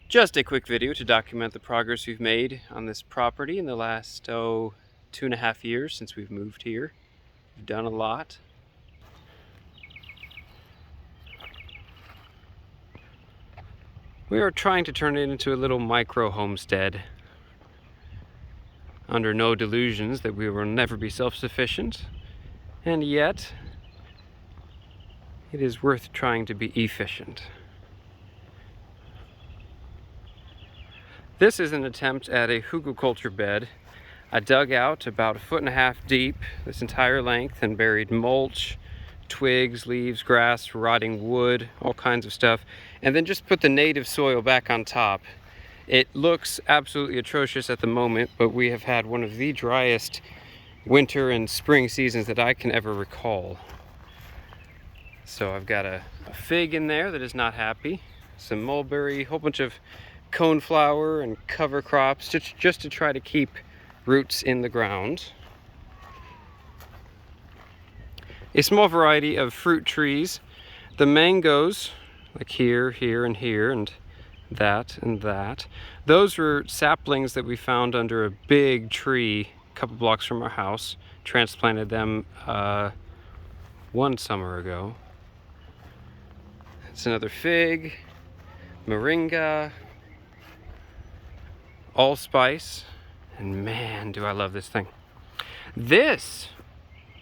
Just a quick video to document the progress we've made on this property in the last, 2.5 years since we've moved here. We've done a lot. We are trying to turn it into a little micro homestead, under no delusions that we will never be self-sufficient, and yet it is worth trying to be efficient. This is an attempt at a hugelkultur bed. I dug out about 1.5 feet deep this entire length and buried mulch, twigs, leaves, grass, rotting wood, all kinds of stuff, and then just put the native soil back on top. It looks absolutely atrocious at the moment, but we have had one of the driest winter and spring seasons that I can ever recall. So I've got a fig in there that is not happy, some mulberry, a whole bunch of coneflower and cover crops just to try to keep roots in the ground. A small variety of fruit trees. The mangoes, like here, here, and here, and that. Those were saplings that we found under a big tree a couple blocks from our house. Transplanted them one summer ago. It's another fig, moringa, allspice, and man, do I love this thing. This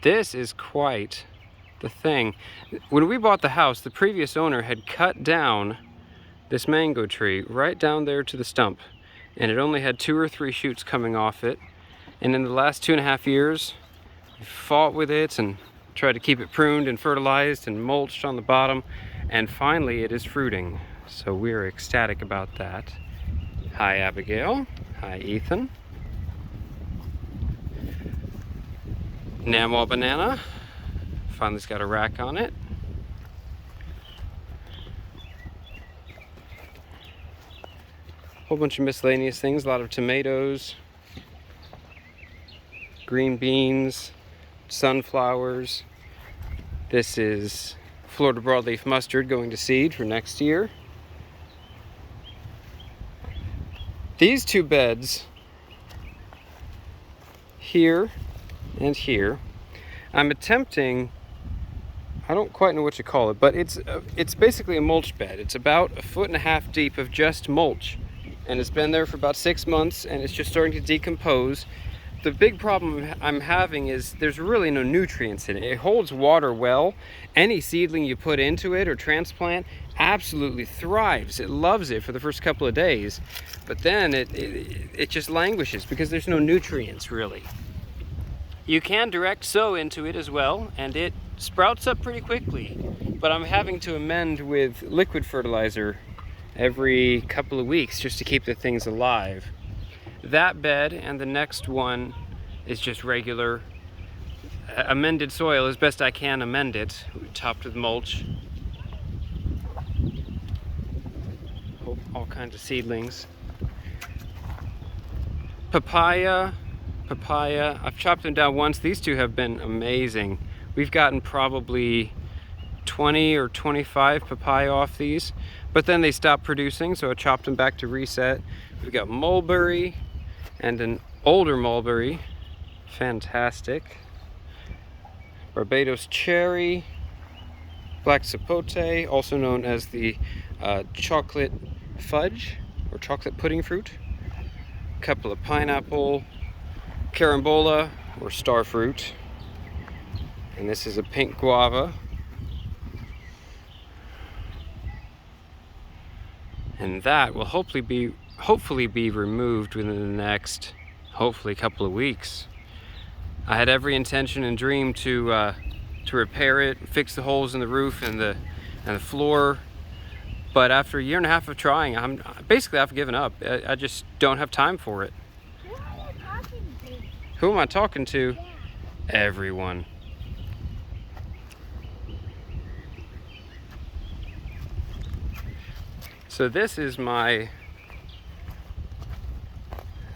is quite the thing. When we bought the house, the previous owner had cut down this mango tree right down there to the stump, and it only had 2 or 3 shoots coming off it. And in the last 2.5 years, we fought with it and tried to keep it pruned and fertilized and mulched on the bottom, and finally it is fruiting. So we're ecstatic about that. Hi Abigail. Hi Ethan. Namaw banana. Finally's got a rack on it. Whole bunch of miscellaneous things, a lot of tomatoes, green beans, sunflowers. This is Florida broadleaf mustard going to seed for next year. These 2 beds, here and here, I'm attempting, I don't quite know what to call it, but it's basically a mulch bed. It's about 1.5 feet deep of just mulch, and it's been there for about 6 months, and it's just starting to decompose. The big problem I'm having is there's really no nutrients in it. It holds water well. Any seedling you put into it or transplant absolutely thrives. It loves it for the first couple of days, but then it just languishes because there's no nutrients really. You can direct sow into it as well, and it sprouts up pretty quickly, but I'm having to amend with liquid fertilizer every couple of weeks just to keep the things alive. That bed and the next one is just regular amended soil as best I can amend it, topped with mulch. All kinds of seedlings. Papaya, I've chopped them down once. These 2 have been amazing. We've gotten probably 20 or 25 papaya off these, but then they stopped producing, so I chopped them back to reset. We've got mulberry and an older mulberry, fantastic. Barbados cherry, black sapote, also known as the chocolate fudge or chocolate pudding fruit. A couple of pineapple, carambola or star fruit, and this is a pink guava. And that will hopefully be removed within the next, hopefully, couple of weeks. I had every intention and dream to repair it, fix the holes in the roof and the floor, but after 1.5 years of trying, I've given up. I just don't have time for it. Who am I talking to? Yeah. Everyone. So this is my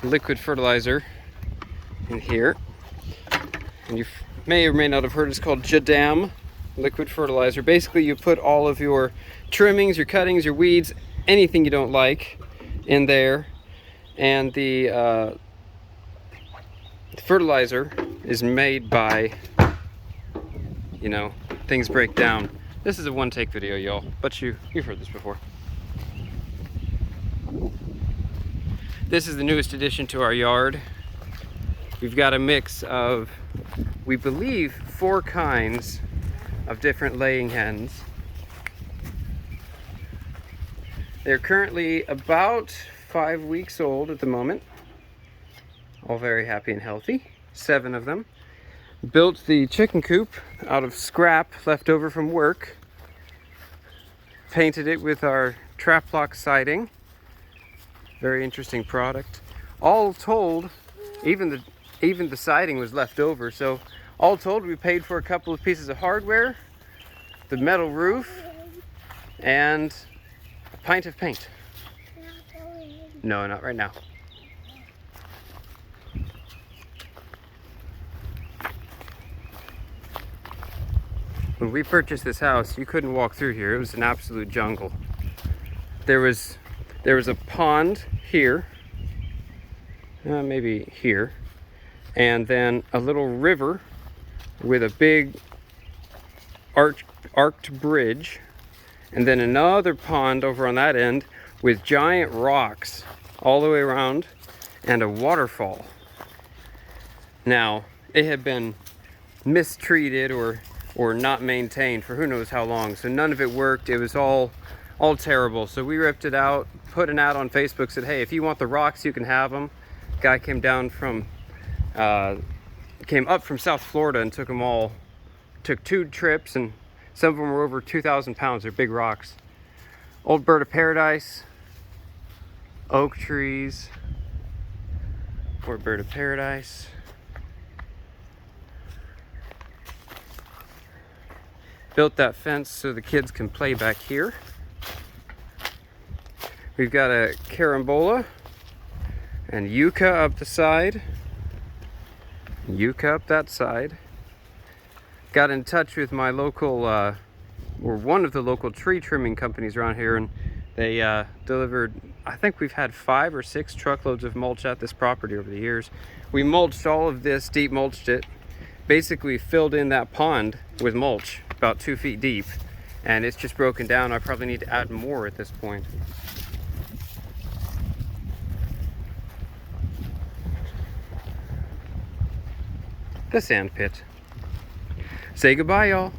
liquid fertilizer in here, and you may or may not have heard it's called Jadam liquid fertilizer. Basically you put all of your trimmings, your cuttings, your weeds, anything you don't like, in there, and the fertilizer is made by, you know, things break down. This is a one-take video, y'all, but you've heard this before. This is the newest addition to our yard. We've got a mix of, we believe, 4 kinds of different laying hens. They're currently about 5 weeks old at the moment. All very happy and healthy. 7 of them. Built the chicken coop out of scrap left over from work. Painted it with our trap lock siding. Very interesting product. All told, even the siding was left over, so all told we paid for a couple of pieces of hardware, the metal roof, and a pint of paint. No, not right now. When we purchased this house, you couldn't walk through here. It was an absolute jungle. There was a pond here, maybe here, and then a little river with a big arched bridge, and then another pond over on that end with giant rocks all the way around and a waterfall. Now, it had been mistreated or not maintained for who knows how long, so none of it worked. It was all terrible. So we ripped it out, put an ad on Facebook, said, hey, if you want the rocks, you can have them. Guy came up from South Florida and took them all. Took 2 trips, and some of them were over 2,000 pounds. They're big rocks. Old bird of paradise, oak trees, or bird of paradise. Built that fence so the kids can play back here. We've got a carambola and yucca up the side, yucca up that side. Got in touch with my local, or one of the local tree trimming companies around here, and they delivered, I think we've had 5 or 6 truckloads of mulch at this property over the years. We mulched all of this, deep mulched it, basically filled in that pond with mulch, about 2 feet deep, and it's just broken down. I probably need to add more at this point. The sand pit. Say goodbye, y'all.